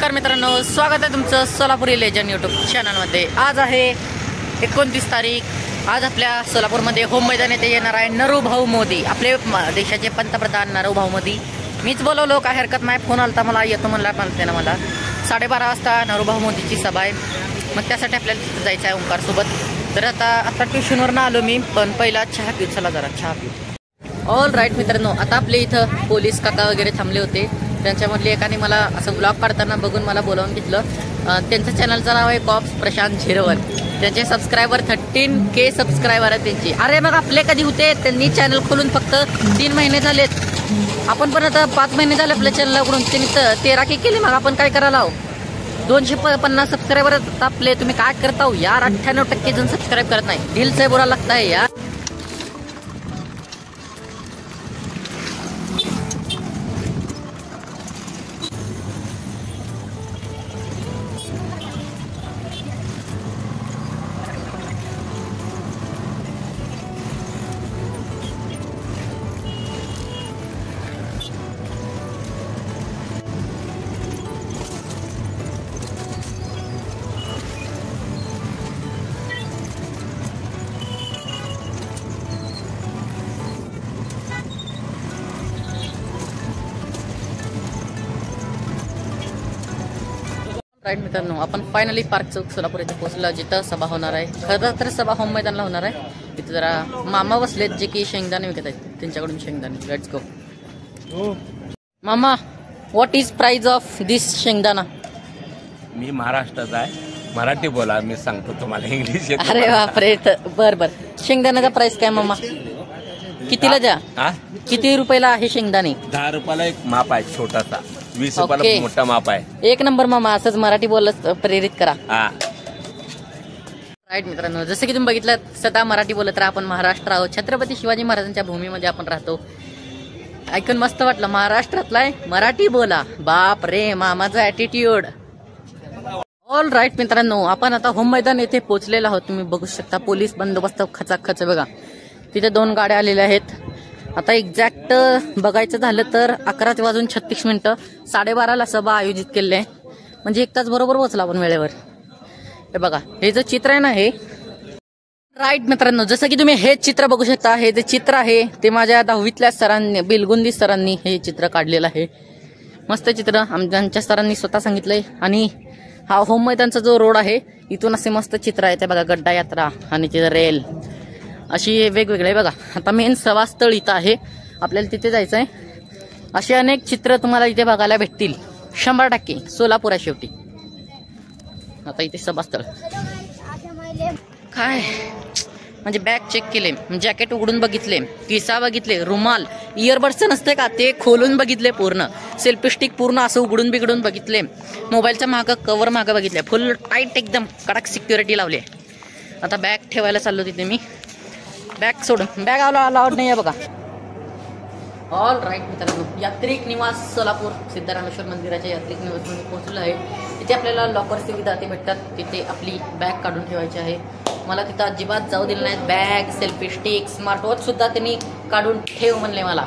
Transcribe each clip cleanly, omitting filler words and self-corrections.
नमस्कार मित्रांनो, स्वागत आहे तुमचं सोलापुरी लेजंड यूट्यूब चॅनलमध्ये। आज आहे 29 तारीख। आज आपल्या सोलापूरमध्ये होम मैदान येथे येणार आहे नरूभाऊ मोदी, आपले देशाचे पंतप्रधान नरूभाऊ मोदी। मीच बोलवलो, काय हरकत नाही, फोन आलता मला, येतो म्हणला ना मला। 12:30 वाजता नरूभाऊ मोदीची सभा आहे, मग त्यासाठी आपल्याला तिथे जायचं आहे ओंकार सोबत। तर आता ट्युशनवरून आलो मी, पण पहिला चहा पिऊ, चला जरा चहा पिऊ। ऑल राईट मित्रांनो, आता आपले इथं पोलीस काका वगैरे थांबले होते, त्यांच्यामधले एकाने मला असं ब्लॉग काढताना बघून मला बोलावून घेतलं। त्यांचं चॅनलचं नाव आहे कॉप्स प्रशांत झिरवर, त्यांचे सबस्क्रायबर 13K सबस्क्रायबर आहेत त्यांचे। अरे मग आपले कधी होते, त्यांनी चॅनल खोलून फक्त 3 महिने झालेत, आपण पण आता 5 महिने झाले आपल्या चॅनल कडून, त्यांनी 13K केले, मग आपण काय करायला आहो। 250 सबस्क्रायबर आपले, तुम्ही काय करता हो यार। 98% जण सबस्क्राईब करत नाही, दिल से बुरा लगता है यार। राईट मित्रांनो, आपण फायनली पार्क चौक सोलापूर इथे पोहोचलो, जिथं सभा होणार आहे। खरं तर सभा होम मैदानला होणार आहे। तिथे जरा मामा बसलेत जे की शेंगदाणे विकत आहेत, त्यांच्याकडून शेंगदाणे। Let's go. मामा, व्हॉट इज प्राइस ऑफ दिस शेंगदाणा? मी महाराष्ट्राचा आहे, मराठी बोला, मी सांगतो तुम्हाला इंग्लिश। अरे बापरे, बर बर। शेंगदाण्याचा प्राइस काय मामा, कितीला द्या? किती रुपयाला आहे शेंगदाणे? 10 रुपयाला एक माप आहे छोटासा, 20 रुपयाला मोठा माप आहे। एक नंबर मामा, असंच मराठी बोलत प्रेरित करा। राईट मित्रांनो, जसं की तुम्ही बघितलं, सदा मराठी बोलत राहा, आपण महाराष्ट्र आहोत, छत्रपती शिवाजी महाराजांच्या भूमीमध्ये आपण राहतो। ऐकून मस्त वाटलं, महाराष्ट्रातलाय मराठी बोला, बाप रे मामाचा ऍटिट्यूड। ऑल राईट मित्रांनो, आपण आता होम मैदान येथे पोहोचलेलो आहोत। तुम्ही बघू शकता पोलीस बंदोबस्त खचाखच बघा, तिथे 2 गाड्या आलेल्या आहेत। आता एक्झॅक्ट बघायचं झालं तर 11:36, 12:30ला सभा आयोजित केली आहे, म्हणजे 1 तास बरोबर पोहोचला आपण वेळेवर। हे बघा, हे जे चित्र आहे ना, हे राईट मित्रांनो, जसं की तुम्ही हे चित्र बघू शकता, हे जे चित्र आहे ते माझ्या 10वीतल्या सरांनी, बिलगुंदी सरांनी हे चित्र काढलेलं आहे। मस्त चित्र आमच्या सरांनी स्वतः सांगितलंय। आणि हा होम मैदानचा जो रोड आहे, इथून असे मस्त चित्र आहे, ते बघा, गड्डा यात्रा आणि तिथं रेल, अशी वेगवेगळे बघा। आता मेन सभास्थळ इथं आहे, आपल्याला तिथे जायचं आहे। असे अनेक चित्र तुम्हाला इथे बघायला भेटतील, 100% सोलापूर आहे शेवटी। आता इथे सभास्थळ काय म्हणजे बॅग चेक केले, जॅकेट उघडून बघितले, किसा बघितले, रुमाल, इयरबड्स नसते का ते खोलून बघितले, पूर्ण सेल्फी स्टिक पूर्ण असं उघडून बिघडून बघितले, मोबाईलच्या मागं कव्हर मागं बघितले, फुल टाईट एकदम कडक सिक्युरिटी लावली। आता बॅग ठेवायला चाललो तिथे मी, बॅग सोडून, बॅग अलाउड नाही आहे बघा। ऑल राईट मित्रांनो, यात्रिक निवास सोलापूर सिद्धरामेश्वर मंदिराच्या यात्रिक निवासमध्ये पोहोचलो आहे। तिथे आपल्याला लॉकर सुविधा ते भेटतात, तिथे आपली बॅग काढून ठेवायची आहे। मला तिथं अजिबात जाऊ दिलं नाहीत, बॅग, सेल्फी स्टिक, स्मार्टवॉच सुद्धा त्यांनी काढून ठेव म्हणले मला।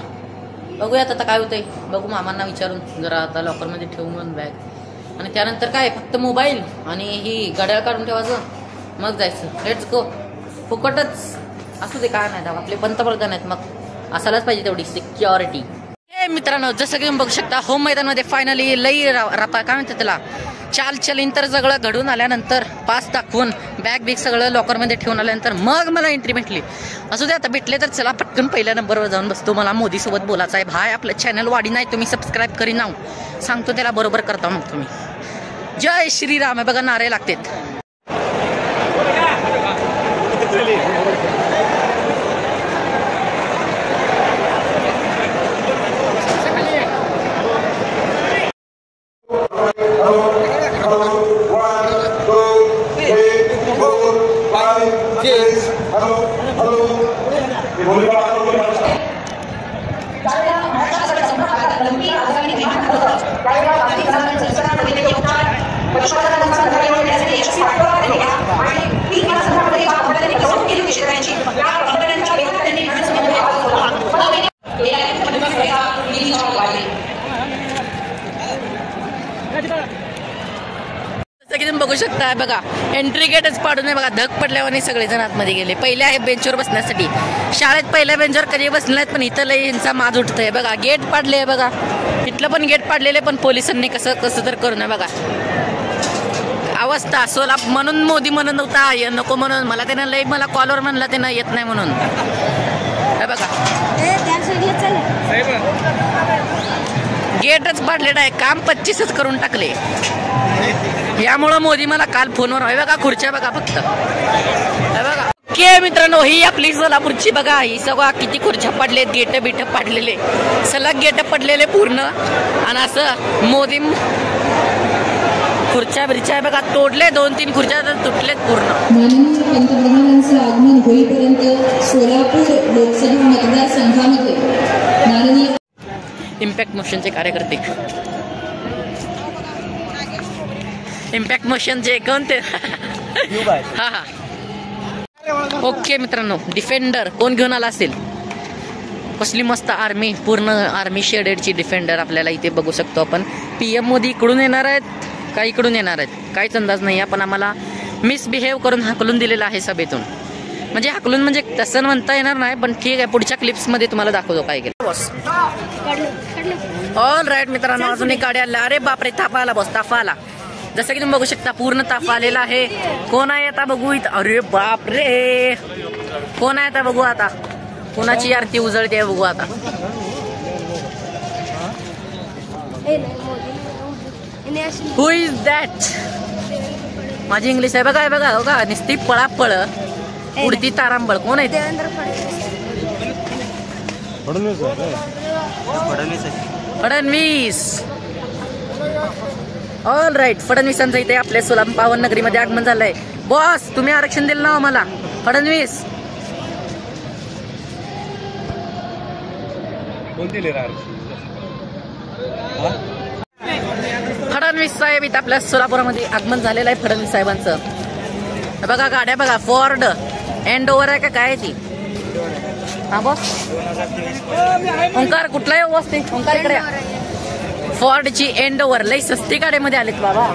बघूयात आता काय होतंय, बघू मामांना विचारून जरा आता लॉकरमध्ये ठेवू म्हणून बॅग। आणि त्यानंतर काय, फक्त मोबाईल आणि ही घड्याळ काढून ठेवायचं, मग जायचं। Let's go. फुकटच असू दे, काय नाही, आपले पंतप्रधान आहेत, मग असायलाच पाहिजे तेवढी सिक्युरिटी। हे मित्रांनो, जसं की तुम्ही बघू शकता, होम मैदानमध्ये फायनली लई काय म्हणतात त्याला, चालचलीन तर सगळं घडून आल्यानंतर, पास दाखवून बॅग बिग सगळं लॉकरमध्ये ठेवून आल्यानंतर मग मला एंट्री भेटली। असू दे, आता भेटले तर चला पटकन पहिल्या नंबरवर जाऊन बसतो, मला मोदी सोबत बोलायचं आहे। भाई आपलं चॅनल वाढी नाही, तुम्ही सबस्क्राईब करी नाव सांगतो, त्याला बरोबर करता मग तुम्ही। जय श्रीराम बघा, नारे लागतात। शेतकऱ्यांची बघू शकता बघा, एंट्री गेटच पाडून आहे बघा, धग पडल्यावर सगळेजण आतमध्ये गेले. पहिले आहे बेंचवर बसण्यासाठी, शाळेत पहिल्या बेंचवर कधी बसले नाहीत, पण इथं लय यांचा माज उठतोय बघा. गेट पाडले बघा, इथलं पण गेट पाडलेले, पण पोलिसांनी कसं तर करू नये बघा. अवस्था सोलापूर म्हणून मोदी म्हणत नव्हता नको म्हणून, मला त्यानं लय मला कॉलवर म्हणला त्यानं येत नाही म्हणून. बघा गेटच पाडलेलं आहे, काम 25च करून टाकले. यामुळं मोदी मला काल फोनवर आहे बघा. खुर्च्या बघा फक्त बघा. ओके मित्रांनो, ही आपली सोलापूरची बघा, ही सगळं किती खुर्च्या पडलेत, गेट बिट पाडलेले, सलग गेट पडलेले पूर्ण. आणि असं मोदी खुर्च्या बिरच्या बघा तोडले, 2-3 खुर्च्या तर तुटलेत पूर्ण. माननीय पंतप्रधानांचं आगमन होईपर्यंत सोलापूर लोकसभा मतदारसंघामध्ये माननीय इम्पॅक्ट मोशनचे कार्यकर्ते, इम्पॅक्ट मोशनचे कोणते हा हा. ओके मित्रांनो, डिफेंडर कोण घेऊन आला असेल, कसली मस्त आर्मी, पूर्ण आर्मी शेडेडची डिफेंडर आपल्याला इथे बघू शकतो आपण. PM मोदी इकडून येणार आहेत का इकडून येणार आहेत काहीच अंदाज नाही आहे, पण आम्हाला मिसबिहेव करून हाकलून दिलेलं आहे सभेतून. म्हणजे हाकलून म्हणजे तसं म्हणता येणार नाही, पण ठीक आहे, पुढच्या क्लिप्समध्ये तुम्हाला दाखवतो काय केलं. बॉस ऑल राईट मित्रांनो, अजून एक गाडी आला. अरे बापरे, ताफा आला बॉस, ताफा आला. जसं की तुम्ही बघू शकता पूर्ण ताफा आलेला आहे. कोण आहे आता बघू इथं. अरे बापरे, कोण आहे आता बघू, आता कोणाची आरती उजळते बघू आता. हु इज दॅट. माझी इंग्लिश आहे बघा, बघा बघा, नुसती पळापळ उडती तारांबळ. कोण आहे ते. फडणवीस. ऑल राईट, फडणवीसांचं इथे आपल्या सोलापूर पावन नगरीमध्ये आगमन झालंय. बॉस तुम्ही आरक्षण दिलं ना मला. फडणवीस फडणवीस साहेब इथं आपल्या सोलापुरामध्ये आगमन झालेलं आहे. फडणवीस साहेबांचं बघा, गाड्या बघा, फोर्ड एंड ओव्हर आहे का काय ती. हा बॉस, ओंकार कुठला आहे बॉस ते. ओंकार इकडे, फोर्डची एंड ओव्हर लई सस्ती गाड्यामध्ये आलेत बाबा.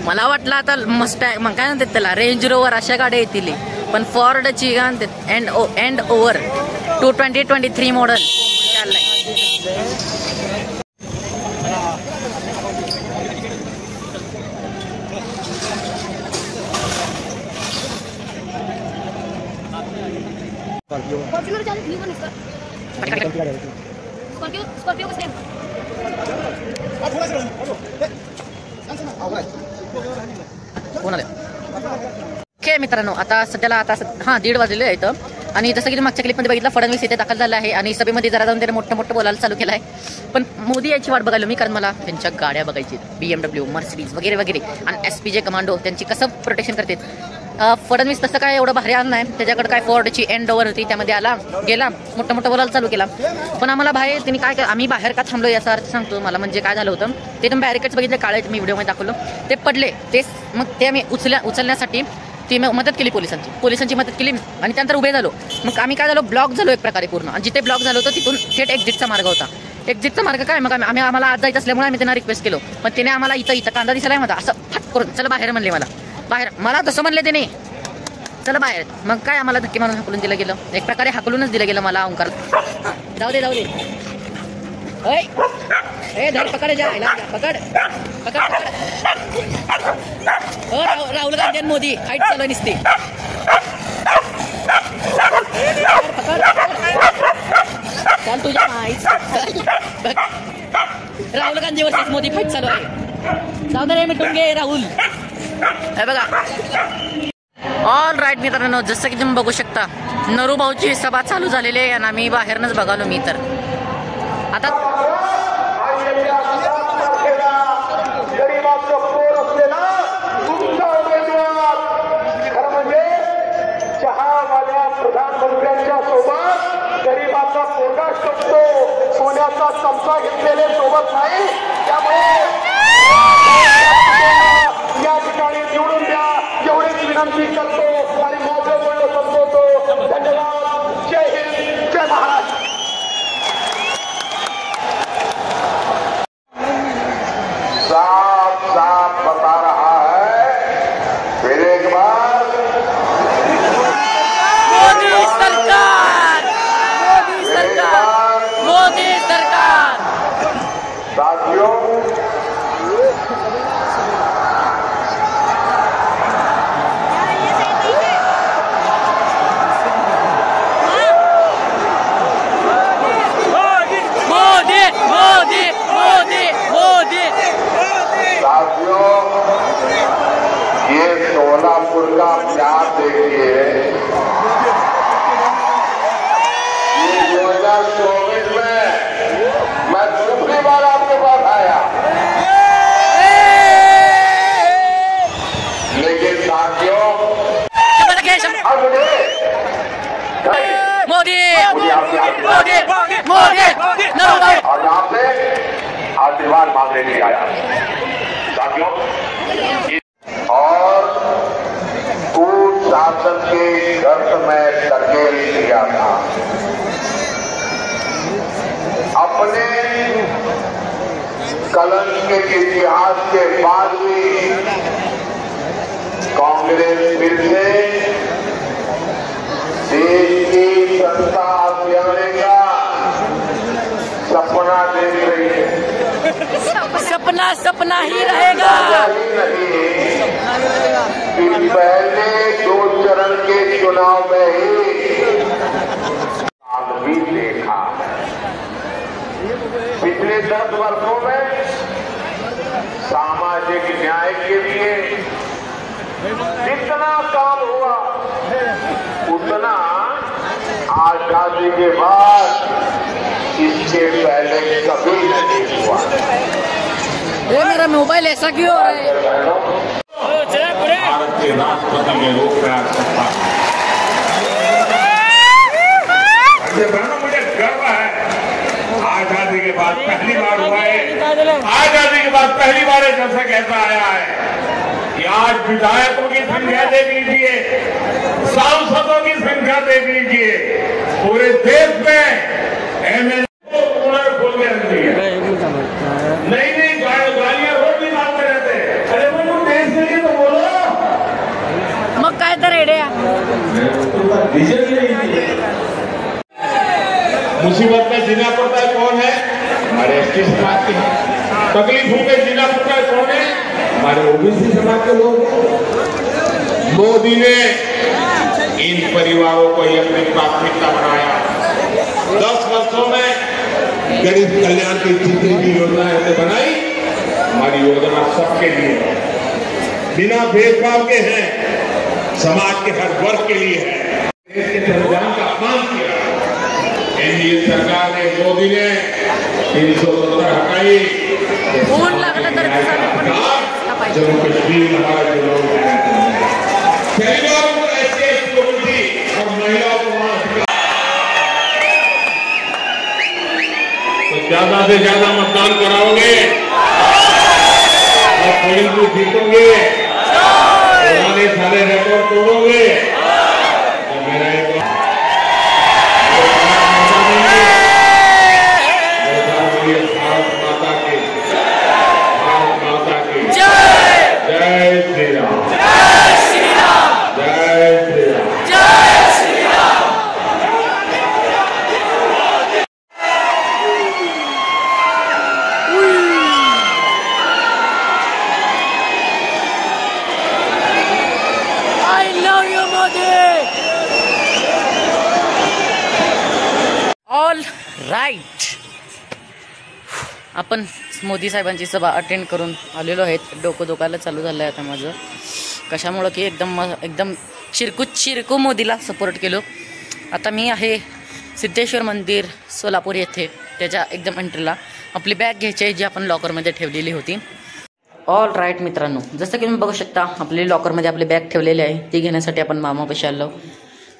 मला वाटलं आता मस्त आहे मग काय म्हणतात त्याला, रेंज रोवर अशा गाड्या येतील, पण फोर्डची काय म्हणतात एंड ओव्हर 2023 मॉडेल चाललंय. कोण आलं. ओके मित्रांनो, आता सध्याला आता 1:30 वाजलेले आहेत. आणि जसं की तुम्ही मागच्या क्लिपमध्ये बघितलं, फडणवीस इथे दाखल झाला आहे आणि सभेमध्ये जरा जाऊन त्याने मोठं बोलायला चालू केलं आहे. पण मोदी याची वाट बघायला मी, कारण मला त्यांच्या गाड्या बघायची, BMW, मर्सिडीज वगैरे वगैरे, आणि SPJ कमांडो त्यांची कसं प्रोटेक्शन करते. फडणवीस तसं काय एवढं भारी आलं नाही, त्याच्याकडे काय फोर्डची एंड ओव्हर होती, त्यामध्ये आला गेला मोठं बोलायला चालू केला. पण आम्हाला बाहेर त्यांनी काय आम्ही बाहेर का थांबलो याचा अर्थ सांगतो मला. म्हणजे काय झालं होतं ते तुम्ही बॅरिकेड्स बघितले काळे, मी व्हिडिओमध्ये दाखवलं, ते पडले ते, मग ते आम्ही उचलण्यासाठी ती मदत केली, पोलिसांची मदत केली, आणि त्यानंतर उभे झालो. मग आम्ही काय झालो, ब्लॉक झालो एक प्रकारे पूर्ण. आणि जिथे ब्लॉक झालो होतं तिथून थेट एक्झिटचा मार्ग होता. एक्झिटचा मार्ग काय, मग आम्हाला आज जायचं असल्यामुळे आम्ही त्यांना रिक्वेस्ट केलो, पण त्याने आम्हाला इथं कांदा दिसायला माझा असं फट करून चला बाहेर म्हणले. मला तसं म्हणले त्याने, चला बाहेर. मग काय आम्हाला धक्के मारून हाकलून दिलं गेलं, एक प्रकारे हाकलूनच दिलं गेलं मला. ओंकार जाऊ दे धर, पकड जा, पकड. राहुल गांधी आणि मोदी फाईट चालू निसते. चाल तुझ्या माहीत, राहुल गांधी वर्सेस मोदी फाईट चालू आहे. जाऊ दे रे, मिटून घे राहुल. हे बघा, ऑल राईट मित्रांनो, जसं की तुम्ही बघू शकता नरू भाऊची सभा चालू झालेली आहे आणि आम्ही बाहेरनच बघालो. मी तर आता प्रधानमंत्र्यांच्या सोबत गरीबाचा पोटा शकतो, सोन्याचा चमचा घेतलेले सोबत नाही. त्यामुळे या ठिकाणी निवडून द्या एवढीच विनंती करतो आणि माझं बोलणं संपवतो. धन्यवाद. जय हिंद, जय महाराष्ट्र. ये सोलापुर का प्यार देखिए। ये 2024 में मैं दूसरी बार आपके पास आया, लेकिन साथियों अब मोदी और आपसे आशीर्वाद मांगने के लिए आया साथियों। और कुशासन के गर्त में धकेल दिया था। अपने कलंक के इतिहास के बाद भी कांग्रेस फिर से देश की सत्ता अभियान का सपना देख रही है। सपना ही रहेगा। कि पहले 2 चरण के चुनाव में ही आदमी देखा। पिछले 10 वर्षों में सामाजिक न्याय के लिए जितना काम हुआ उतना आजादी के बाद इससे पहले कभी नहीं हुआ। ये मेरा मोबाइल ऐसा क्यों हो रहा है? भारत के राष्ट्रपति के रूप में मुझे गर्व है। आजादी के बाद पहली बार हुआ है, आजादी के बाद पहली बार एक दर्शक ऐसा आया है कि आज विधायकों की संख्या देख लीजिए, सांसदों की संख्या देख लीजिए, पूरे देश में एमएलए उन्होंने खोल के रख दी है। नई नई गाड़ियां रोड भी मारते रहते हैं। अरे वो देश के लिए तो बोलो। मग काय तर रेड्या मुसीबत में जीना पड़ता है कौन है? हमारे एसटी समाज के हैं। तकलीफों में जीना पड़ता है कौन है? हमारे ओबीसी समाज के लोग। मोदी ने इन परिवारों को ये अपनी प्राथमिकता बनाया। 10 वर्षों में गरीब कल्याण की जितनी भी योजनाएं हमने बनाई, हमारी योजना सबके लिए बिना भेदभाव के हैं, समाज के हर वर्ग के लिए है। देश के संविधान का अपमान किया एनडीए सरकार ने, मोदी ने 370 हटाई। जम्मू कश्मीर हमारा जो लोग हैं, परिवारों को ऐसे और महिलाओं को तो ज्यादा से ज्यादा मतदान कराओगे और फरीदपुर जीतोगे, पुराने सारे रिकॉर्ड तोड़ोगे तो मेरा एक भारत माता की जय श्री राम, जय श्री राम, जय श्री राम, जय Shri Ram. I love you, Modi. All right. आपण मोदी साहेबांची सभा अटेंड करून आलेलो आहेत. डोकं दुखायला चालू झालं आहे आता माझं, कशामुळं की एकदम चिरकू मोदीला सपोर्ट केलो. आता मी आहे सिद्धेश्वर मंदिर सोलापूर येथे, त्याच्या एकदम एंट्रीला आपली बॅग घ्यायची आहे जी आपण लॉकरमध्ये ठेवलेली होती. ऑल राईट मित्रांनो, जसं की तुम्ही बघू शकता आपली लॉकरमध्ये आपली बॅग ठेवलेली आहे. ती घेण्यासाठी आपण मामापाशी आलो.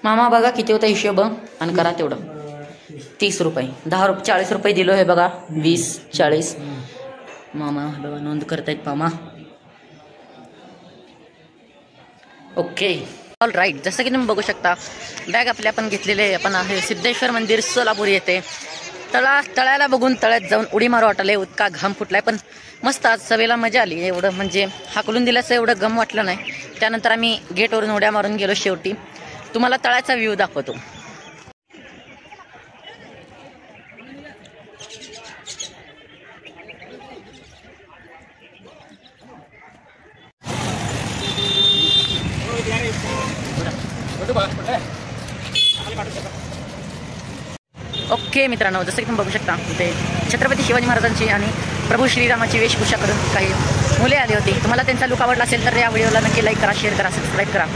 मामा बघा किती होता हिशोब आणि करा तेवढं. 30 रुपये, 10 रुपये, 40 रुपये दिलो हे बघा. 20, 40 मामा बघा नोंद करतायत मामा. ओके ऑल राईट, जसं की तुम्ही बघू शकता बॅग आपली आपण घेतलेली आहे. आपण आहे सिद्धेश्वर मंदिर सोलापूर येथे. तळ्याला बघून तळ्यात जाऊन उडी मारू वाटले, उतका घाम फुटलाय. पण मस्त आज सभेला मजा आली. एवढं म्हणजे हाकलून दिल्याचं एवढं गम वाटलं नाही. त्यानंतर आम्ही गेटवरून उड्या मारून गेलो. शेवटी तुम्हाला तळ्याचा व्ह्यू दाखवतो. ओके मित्रांनो, जसं की तुम्ही बघू शकता इथे छत्रपती शिवाजी महाराजांची आणि प्रभू श्रीरामाची वेशभूषा करून काही मुले आली होती. तुम्हाला त्यांचा लुक आवडला असेल तर या व्हिडिओला नक्की लाईक करा, शेअर करा, सबस्क्राईब करा.